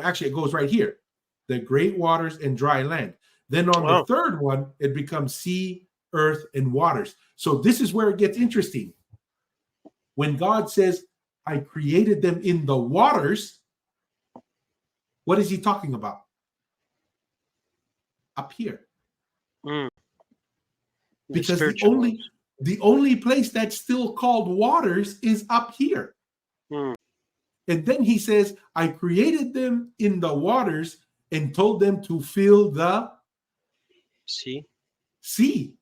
actually, it goes right here. The great waters and dry land. Then on the third one, it becomes sea, earth, and waters. So this is where it gets interesting. When God says, I created them in the waters, what is he talking about? Up here. Because the only place that's still called waters is up here. And then he says, I created them in the waters and told them to fill the sea.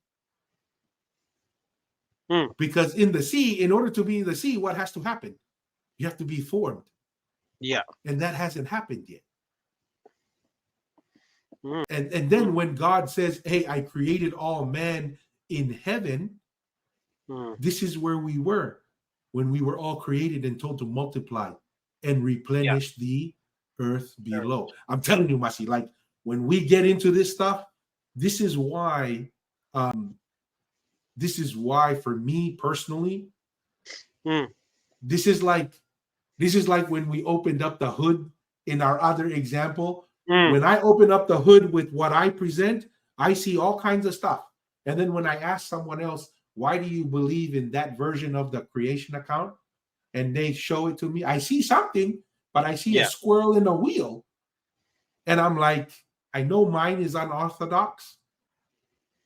Because in the sea, in order to be in the sea, what has to happen? You have to be formed. Yeah. And that hasn't happened yet. And then when God says, hey, I created all man in heaven, this is where we were when we were all created and told to multiply and replenish the earth below. I'm telling you, Masi, like when we get into this stuff, this is why for me personally, this is like when we opened up the hood in our other example. When I open up the hood with what I present, I see all kinds of stuff. And then when I ask someone else, why do you believe in that version of the creation account? And they show it to me, I see something, but I see a squirrel in a wheel. And I'm like, I know mine is unorthodox,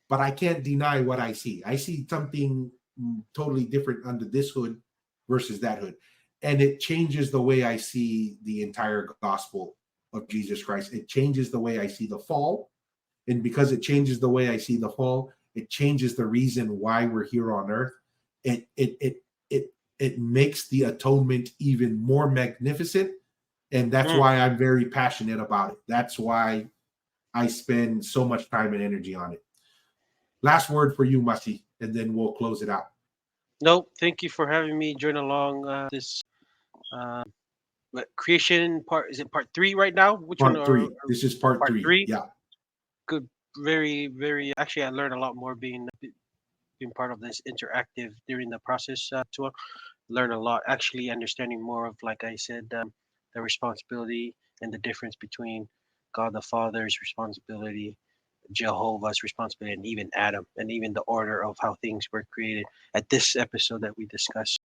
but I can't deny what I see. I see something totally different under this hood versus that hood. And it changes the way I see the entire gospel of Jesus Christ. It changes the way I see the fall. And because it changes the way I see the fall, it changes the reason why we're here on earth. It makes the atonement even more magnificent. And that's why I'm very passionate about it. That's why I spend so much time and energy on it. Last word for you, Masi, and then we'll close it out. No, thank you for having me join along this creation part. Is it part 3 right now? Which part one? Three. This is part three. Yeah. Good. Very, very. Actually, I learned a lot more being part of this interactive during the process. To learn a lot. Actually, understanding more of, like I said, the responsibility and the difference between God the Father's responsibility, Jehovah's responsibility, and even Adam, and even the order of how things were created at this episode that we discussed.